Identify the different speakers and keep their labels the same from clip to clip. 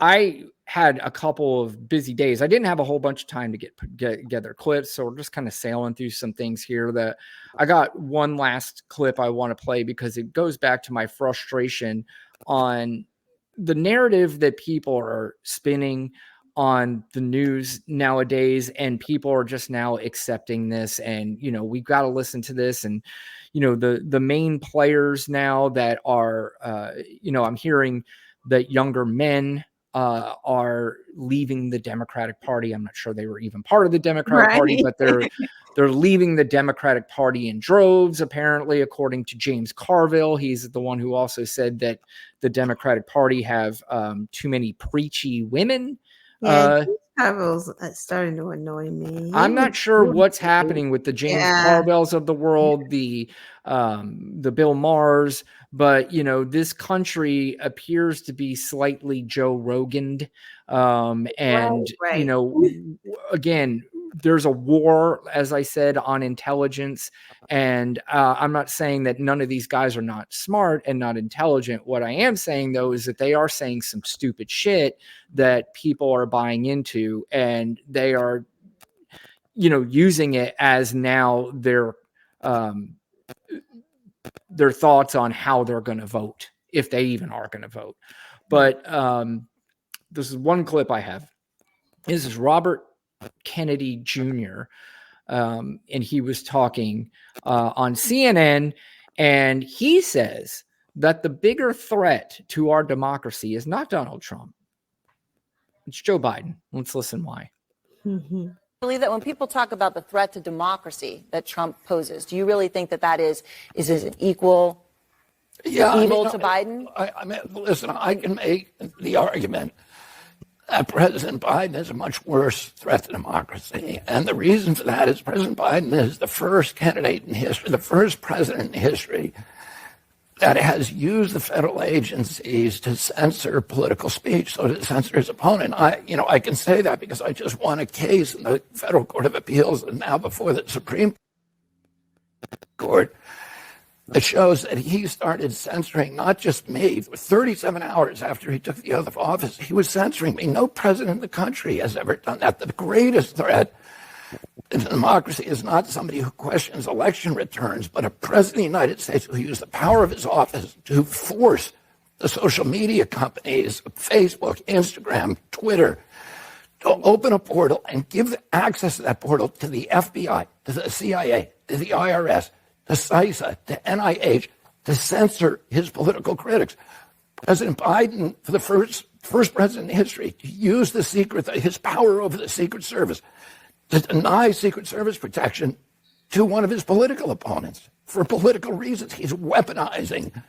Speaker 1: I had a couple of busy days. I didn't have a whole bunch of time to get together clips, so we're just kind of sailing through some things here. That I got one last clip I want to play because it goes back to my frustration on the narrative that people are spinning on the news nowadays, and people are just now accepting this. And we've got to listen to this. And the main players now that are I'm hearing that younger men are leaving the Democratic Party. I'm not sure they were even part of the Democratic Party, but they're leaving the Democratic Party in droves, apparently, according to James Carville. He's the one who also said that the Democratic Party have too many preachy women.
Speaker 2: Yeah, James Carville's starting to annoy me.
Speaker 1: I'm not sure what's happening with the James Carvilles of the world, the Bill Maher's, but this country appears to be slightly Joe Rogan'd. Again, there's a war, as I said, on intelligence. And I'm not saying that none of these guys are not smart and not intelligent. What I am saying, though, is that they are saying some stupid shit that people are buying into, and they are, using it as now their thoughts on how they're going to vote, if they even are going to vote. But this is one clip I have. This is Robert Kennedy Jr. And he was talking on CNN, and he says that the bigger threat to our democracy is not Donald Trump. It's Joe Biden. Let's listen why.
Speaker 3: I believe that when people talk about the threat to democracy that Trump poses, do you really think that is an equal evil to Biden?
Speaker 4: I mean, listen, I can make the argument that President Biden is a much worse threat to democracy. And the reason for that is President Biden is the first candidate in history, the first president in history that has used the federal agencies to censor political speech, so to censor his opponent. I can say that because I just won a case in the Federal Court of Appeals and now before the Supreme Court that shows that he started censoring not just me. 37 hours after he took the oath of office, he was censoring me. No president in the country has ever done that. The greatest threat to democracy is not somebody who questions election returns, but a president of the United States who used the power of his office to force the social media companies, Facebook, Instagram, Twitter, to open a portal and give access to that portal to the FBI, to the CIA, to the IRS, to CISA, to NIH, to censor his political critics. President Biden, for the first president in history, to use his power over the Secret Service to deny Secret Service protection to one of his political opponents for political reasons. He's weaponizing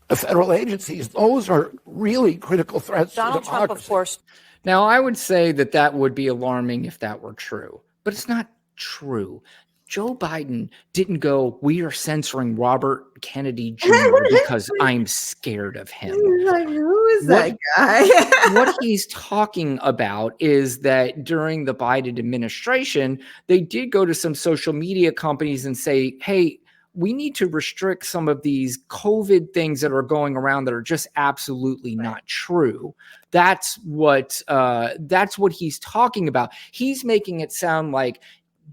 Speaker 4: the federal agencies. Those are really critical threats to democracy. Trump, of course.
Speaker 1: Now, I would say that would be alarming if that were true, but it's not true. Joe Biden didn't go, we are censoring Robert Kennedy Jr. because I'm scared of him.
Speaker 2: Like, who is that guy?
Speaker 1: What he's talking about is that during the Biden administration, they did go to some social media companies and say, hey, we need to restrict some of these COVID things that are going around that are just absolutely not true. That's what he's talking about. He's making it sound like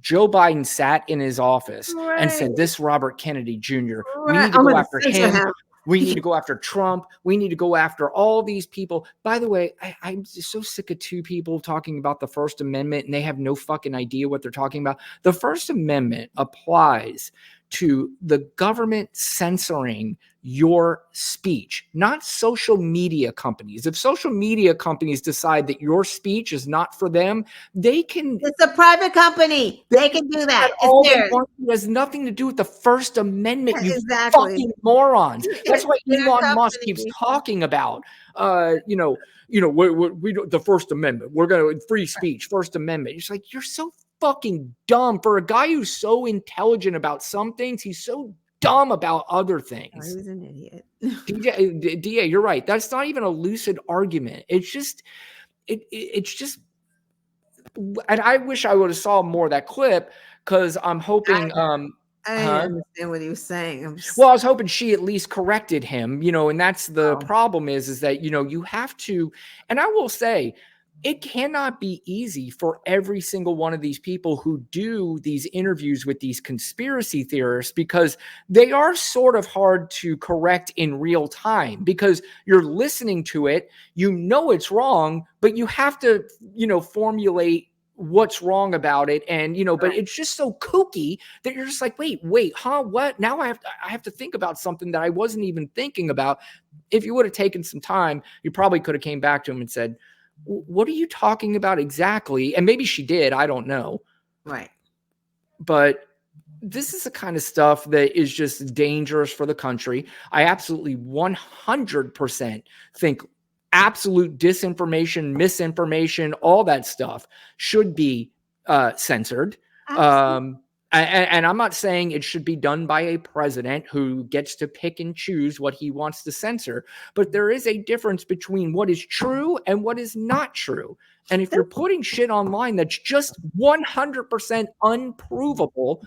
Speaker 1: Joe Biden sat in his office and said, this Robert Kennedy Jr., we need to go after him. We need to go after Trump. We need to go after all these people. By the way, I'm just so sick of two people talking about the First Amendment and they have no fucking idea what they're talking about. The First Amendment applies to the government censoring your speech, not social media companies. If social media companies decide that your speech is not for them, they can.
Speaker 2: It's a private company. They can do that.
Speaker 1: It has nothing to do with the First Amendment, you fucking morons. That's what Elon Musk keeps talking about. We the First Amendment. We're going to free speech, First Amendment. It's like, you're so fucking dumb. For a guy who's so intelligent about some things, he's so dumb about other things.
Speaker 2: He's an idiot.
Speaker 1: DA, you're right. That's not even a lucid argument. It's just, it's just, and I wish I would have saw more of that clip because I'm hoping.
Speaker 2: I didn't understand what he was saying.
Speaker 1: Well, I was hoping she at least corrected him, and that's the
Speaker 2: Oh.
Speaker 1: problem is that, you have to, and I will say, it cannot be easy for every single one of these people who do these interviews with these conspiracy theorists because they are sort of hard to correct in real time because you're listening to it, it's wrong, but you have to, formulate what's wrong about it. And, but it's just so kooky that you're just like, wait, huh? What? Now I have to think about something that I wasn't even thinking about. If you would have taken some time, you probably could have came back to him and said, what are you talking about exactly? And maybe she did. I don't know.
Speaker 2: Right.
Speaker 1: But this is the kind of stuff that is just dangerous for the country. I absolutely 100% think absolute disinformation, misinformation, all that stuff should be censored. And I'm not saying it should be done by a president who gets to pick and choose what he wants to censor, but there is a difference between what is true and what is not true. And if you're putting shit online that's just 100% unprovable,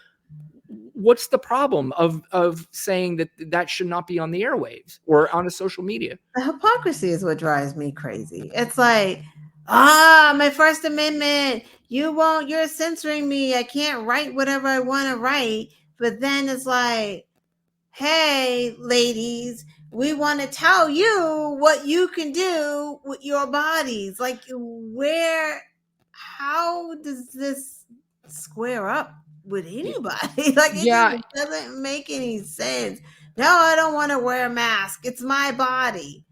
Speaker 1: what's the problem of saying that should not be on the airwaves or on a social media?
Speaker 2: The hypocrisy is what drives me crazy. It's like, my First Amendment, you're censoring me. I can't write whatever I want to write. But then it's like, hey, ladies, we want to tell you what you can do with your bodies. Like, how does this square up with anybody? Like, it just doesn't make any sense. No, I don't want to wear a mask. It's my body.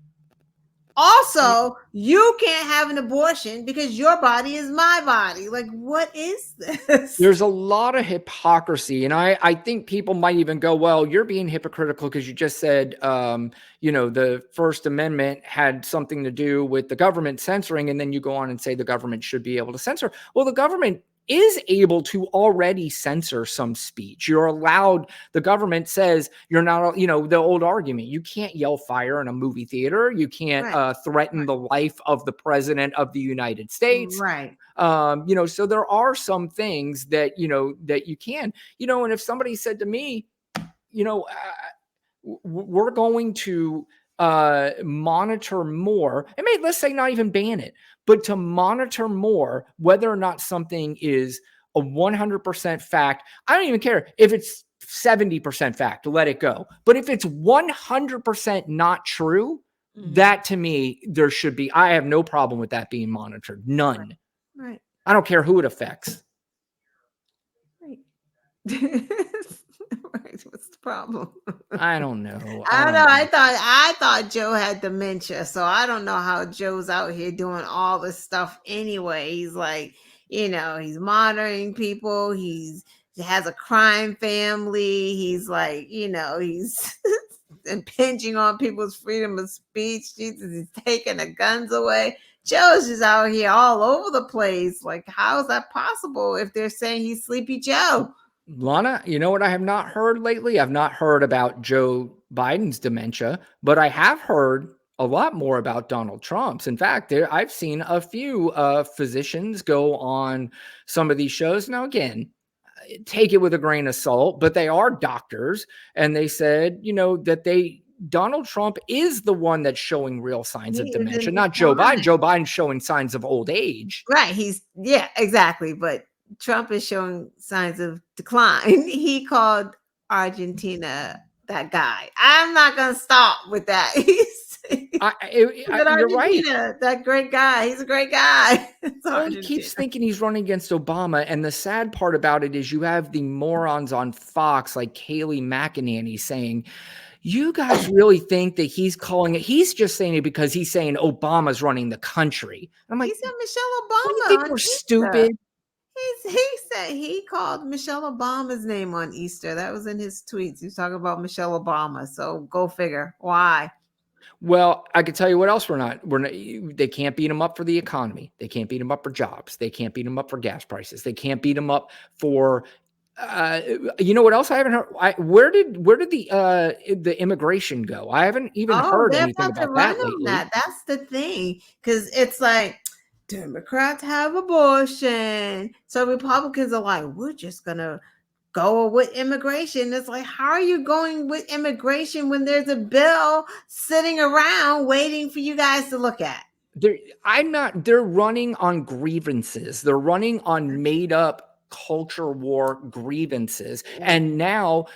Speaker 2: Also, you can't have an abortion because your body is my body. Like, what is this?
Speaker 1: There's a lot of hypocrisy. And I think people might even go, well, you're being hypocritical because you just said, the First Amendment had something to do with the government censoring. And then you go on and say the government should be able to censor. Well, the government is able to already censor some speech. You're allowed, the government says you're not, the old argument, you can't yell fire in a movie theater. You can't threaten the life of the president of the United States.
Speaker 2: Right.
Speaker 1: So there are some things that, that you can, and if somebody said to me, we're going to monitor more, and maybe let's say not even ban it, but to monitor more whether or not something is a 100% fact. I don't even care if it's 70% fact, let it go. But if it's 100% not true, that to me, there should be, I have no problem with that being monitored. None.
Speaker 2: Right.
Speaker 1: I don't care who it affects.
Speaker 2: Right. Right. What's the problem?
Speaker 1: I don't know.
Speaker 2: I don't know. I thought Joe had dementia, so I don't know how Joe's out here doing all this stuff anyway. He's like, he's monitoring people. He has a crime family. He's like, he's impinging on people's freedom of speech. Jesus, he's taking the guns away. Joe's just out here all over the place. Like, how is that possible if they're saying he's Sleepy Joe?
Speaker 1: Lana, you know what I have not heard lately? I've not heard about Joe Biden's dementia, but I have heard a lot more about Donald Trump's. In fact, I've seen a few physicians go on some of these shows. Now, again, take it with a grain of salt, but they are doctors. And they said, that Donald Trump is the one that's showing real signs of dementia, not Joe Biden. Joe Biden's showing signs of old age.
Speaker 2: Right. Exactly. But Trump is showing signs of decline. He called Argentina that guy. I'm not going to stop with that. You're right. That great guy. He's a great guy.
Speaker 1: He keeps thinking he's running against Obama. And the sad part about it is you have the morons on Fox like Kayleigh McEnany saying, you guys really think that he's calling it? He's just saying it because he's saying Obama's running the country. And I'm like,
Speaker 2: he said Michelle Obama.
Speaker 1: You think we're stupid?
Speaker 2: He said he called Michelle Obama's name on Easter. That was in his tweets. He was talking about Michelle Obama. So go figure. Why?
Speaker 1: Well, I can tell you what else we're not. They can't beat them up for the economy. They can't beat them up for jobs. They can't beat them up for gas prices. They can't beat them up for. You know what else I haven't heard? Where did the immigration go? I haven't even heard anything about that lately.
Speaker 2: That's the thing, because it's like Democrats have abortion, so Republicans are like, we're just gonna go with immigration. It's like, how are you going with immigration when there's a bill sitting around waiting for you guys to look at?
Speaker 1: They're running on grievances. They're running on made up culture war grievances. And now,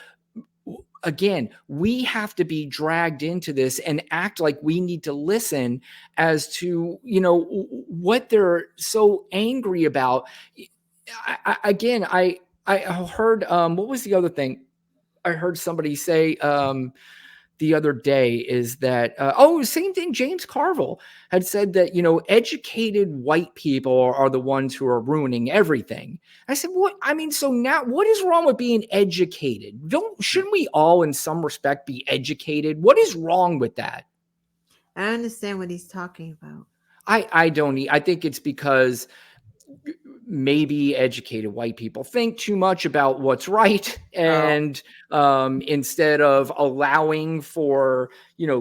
Speaker 1: again, we have to be dragged into this and act like we need to listen as to, what they're so angry about. I heard, what was the other thing? I heard somebody say, the other day is that same thing. James Carville had said that educated white people are the ones who are ruining everything. I said, what? I mean, so now what is wrong with being educated? Shouldn't we all in some respect be educated? What is wrong with that?
Speaker 2: I understand what he's talking about.
Speaker 1: I don't. I think it's because maybe educated white people think too much about what's right, and instead of allowing for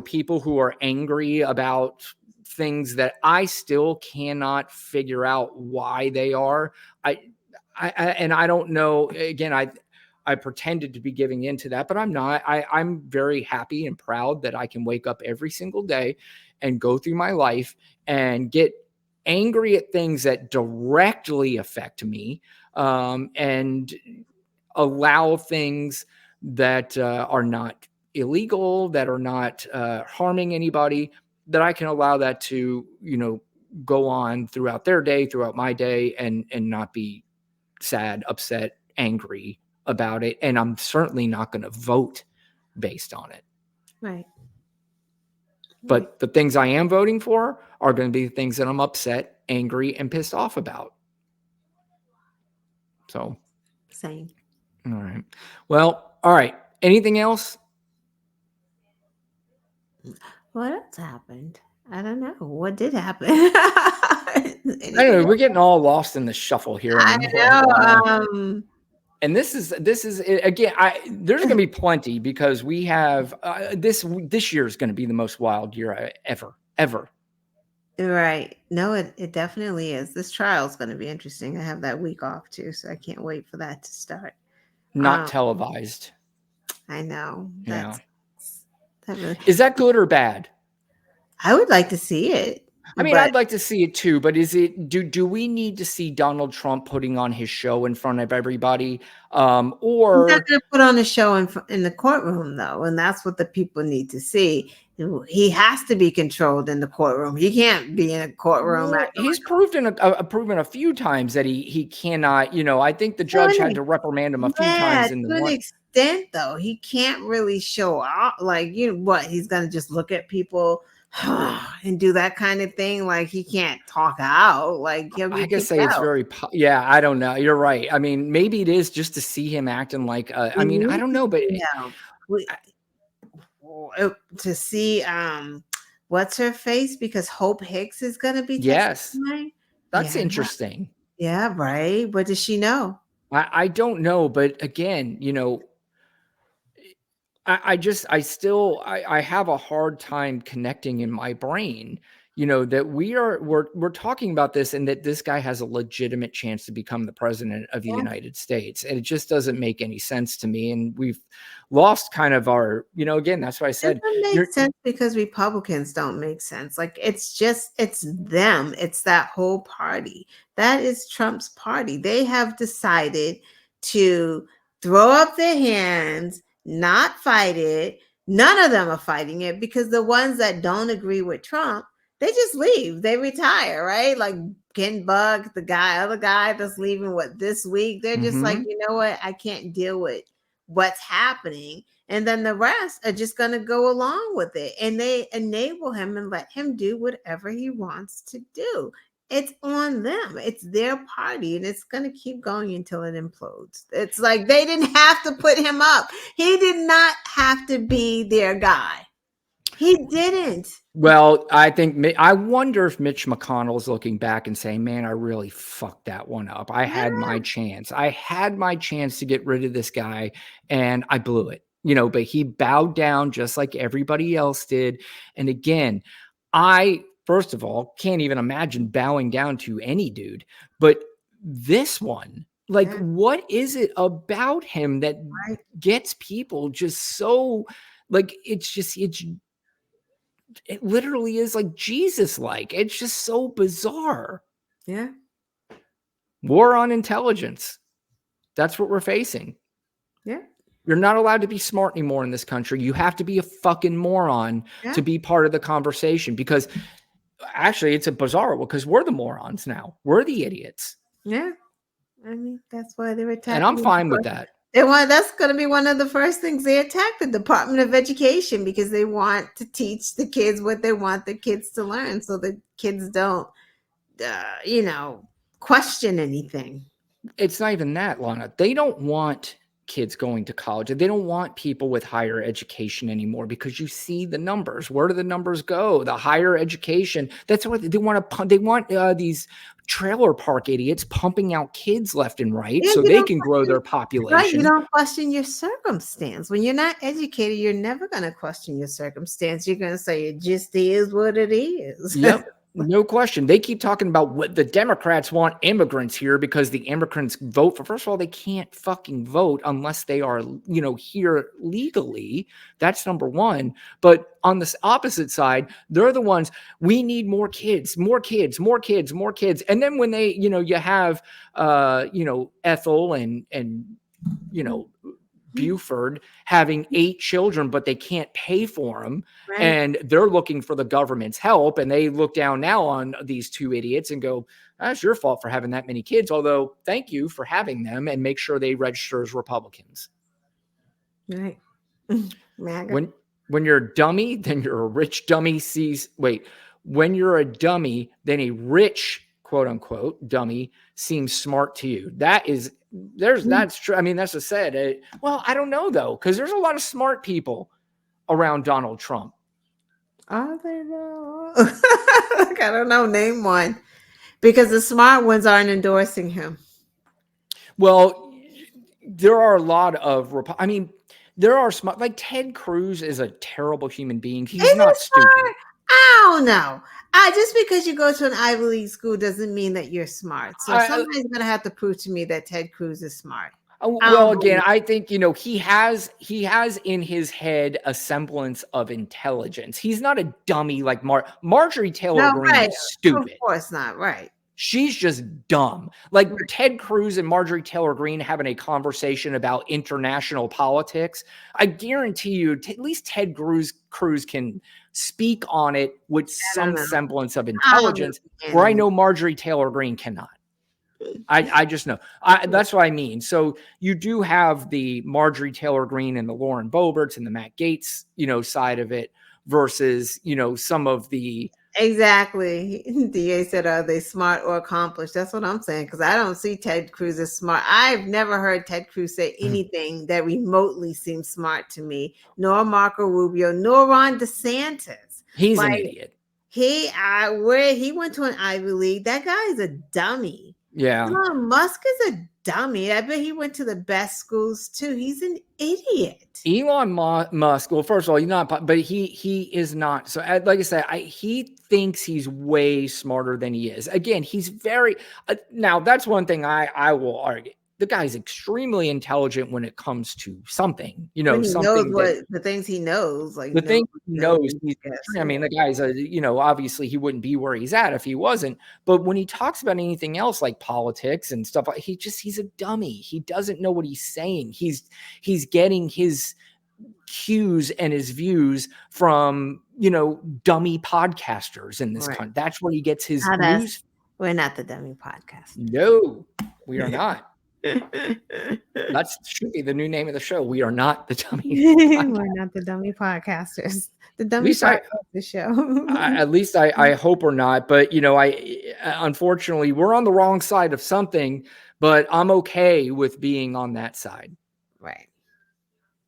Speaker 1: people who are angry about things that I still cannot figure out why they are. I don't know. Again, I pretended to be giving into that, but I'm not. I'm very happy and proud that I can wake up every single day and go through my life and get angry at things that directly affect me, and allow things that are not illegal, that are not harming anybody, that I can allow that to, go on throughout their day, throughout my day, and not be sad, upset, angry about it. And I'm certainly not going to vote based on it.
Speaker 2: Right.
Speaker 1: But the things I am voting for are going to be the things that I'm upset, angry, and pissed off about. So,
Speaker 2: same.
Speaker 1: All right. Well, all right. Anything else?
Speaker 2: What else happened? I don't know. What did happen?
Speaker 1: I don't know. We're getting all lost in the shuffle here.
Speaker 2: I know.
Speaker 1: And this is again. There's going to be plenty, because we have this year is going to be the most wild year ever.
Speaker 2: Right. No, it definitely is. This trial is going to be interesting. I have that week off too, so I can't wait for that to start.
Speaker 1: Not televised.
Speaker 2: I know.
Speaker 1: Yeah.
Speaker 2: Really,
Speaker 1: is that good or bad?
Speaker 2: I would like to see it.
Speaker 1: I mean, I'd like to see it too, but do we need to see Donald Trump putting on his show in front of everybody? Or
Speaker 2: he's not going to put on a show in the courtroom, though, and that's what the people need to see. He has to be controlled in the courtroom. He can't be in a courtroom.
Speaker 1: Well, he's proven a few times that he cannot. I think the judge had to reprimand him a few times.
Speaker 2: To an extent, though, he can't really show out. Like, what? He's going to just look at people and do that kind of thing. Like, he can't talk out. Like, he'll
Speaker 1: I guess say it's very. I don't know. You're right. I mean, maybe it is just to see him acting like. I mean, I don't know, but
Speaker 2: to see what's her face, because Hope Hicks is going to be
Speaker 1: testifying. That's interesting.
Speaker 2: Yeah, right. What does she know?
Speaker 1: I don't know, but again, I have a hard time connecting in my brain, that we're talking about this, and that this guy has a legitimate chance to become the president of the United States. And it just doesn't make any sense to me. And we've lost kind of our, again, that's why I said
Speaker 2: it doesn't make sense, because Republicans don't make sense. Like, it's them. It's that whole party. That is Trump's party. They have decided to throw up their hands, not fight it. None of them are fighting it, because the ones that don't agree with Trump, they just leave. They retire, right? Like Ken Buck, other guy that's leaving this week. They're just like, you know what? I can't deal with what's happening. And then the rest are just going to go along with it. And they enable him and let him do whatever he wants to do. It's on them. It's their party, and it's going to keep going until it implodes. It's like they didn't have to put him up. He did not have to be their guy. He didn't.
Speaker 1: Well, I wonder if Mitch McConnell's looking back and saying, man, I really fucked that one up. I had my chance. I had my chance to get rid of this guy, and I blew it. But he bowed down just like everybody else did. And again, first of all, can't even imagine bowing down to any dude. But this one, Like, what is it about him that gets people just so, like, it literally is like Jesus-like. It's just so bizarre.
Speaker 2: Yeah.
Speaker 1: War on intelligence. That's what we're facing.
Speaker 2: Yeah.
Speaker 1: You're not allowed to be smart anymore in this country. You have to be a fucking moron to be part of the conversation, because actually it's a bizarre one, because we're the morons now. We're the idiots.
Speaker 2: Yeah. I mean, that's why they were attacking.
Speaker 1: And I'm fine with that.
Speaker 2: That's going to be one of the first things they attack the Department of Education, because they want to teach the kids what they want the kids to learn, so the kids don't, question anything.
Speaker 1: It's not even that, Lana. They don't want kids going to college. They don't want people with higher education anymore, because you see the numbers. Where do the numbers go? The higher education. That's what they want to. They want these trailer park idiots pumping out kids left and right, so they can grow their population.
Speaker 2: Right, you don't question your circumstance. When you're not educated, you're never going to question your circumstance. You're going to say it just is what it is.
Speaker 1: Yep. No question. They keep talking about what the Democrats want immigrants here because the immigrants vote for. First of all, they can't fucking vote unless they are, here legally. That's number one. But on this opposite side, they're the ones, we need more kids, more kids, more kids, more kids. And then when they, you have, Ethel and Buford having 8 children, but they can't pay for them. Right. And they're looking for the government's help. And they look down now on these 2 idiots and go, that's your fault for having that many kids. Although, thank you for having them, and make sure they register as Republicans.
Speaker 2: Right.
Speaker 1: When you're a dummy, then you're a rich dummy when you're a dummy, then a rich, quote unquote, dummy seems smart to you. That's true. I mean, that's what said. Well, I don't know though, because there's a lot of smart people around Donald Trump.
Speaker 2: Are there though? I don't know. Name one, because the smart ones aren't endorsing him.
Speaker 1: Well, there are a lot of. There are smart. Like Ted Cruz is a terrible human being. He's not stupid.
Speaker 2: I don't know. Just because you go to an Ivy League school doesn't mean that you're smart. So somebody's going to have to prove to me that Ted Cruz is smart.
Speaker 1: Well, again, I think, he has in his head a semblance of intelligence. He's not a dummy like Marjorie Taylor Greene is stupid.
Speaker 2: Of course not. Right.
Speaker 1: She's just dumb. Like Ted Cruz and Marjorie Taylor Greene having a conversation about international politics. I guarantee you, at least Ted Cruz can speak on it with some semblance of intelligence, where I know Marjorie Taylor Greene cannot. I just know. That's what I mean. So you do have the Marjorie Taylor Greene and the Lauren Boeberts and the Matt Gaetz, side of it versus, some of the.
Speaker 2: Exactly. DA said, are they smart or accomplished? That's what I'm saying, because I don't see Ted Cruz as smart. I've never heard Ted Cruz say anything that remotely seems smart to me, nor Marco Rubio, nor Ron DeSantis.
Speaker 1: He's an idiot.
Speaker 2: He went to an Ivy League. That guy is a dummy.
Speaker 1: Yeah.
Speaker 2: Elon Musk is a dummy. I bet he went to the best schools too. He's an idiot.
Speaker 1: Elon Musk. Well, first of all, he's not, but he is not. So, like I said, he thinks he's way smarter than he is. Again, he's very. Now, that's one thing I will argue. The guy's extremely intelligent when it comes to something. Something
Speaker 2: the things he knows, like
Speaker 1: the thing he knows. I mean, the guy's obviously he wouldn't be where he's at if he wasn't. But when he talks about anything else like politics and stuff, he's a dummy. He doesn't know what he's saying. He's getting his cues and his views from dummy podcasters in this country. That's where he gets his news.
Speaker 2: We're not the dummy podcast.
Speaker 1: No, we are not. That should be the new name of the show. We are not the dummy.
Speaker 2: We're not the dummy podcasters. The dummy podcast the show.
Speaker 1: At least I hope we're not. But unfortunately we're on the wrong side of something. But I'm okay with being on that side.
Speaker 2: Right.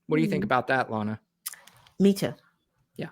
Speaker 1: What do you think about that, Lana?
Speaker 2: Me too.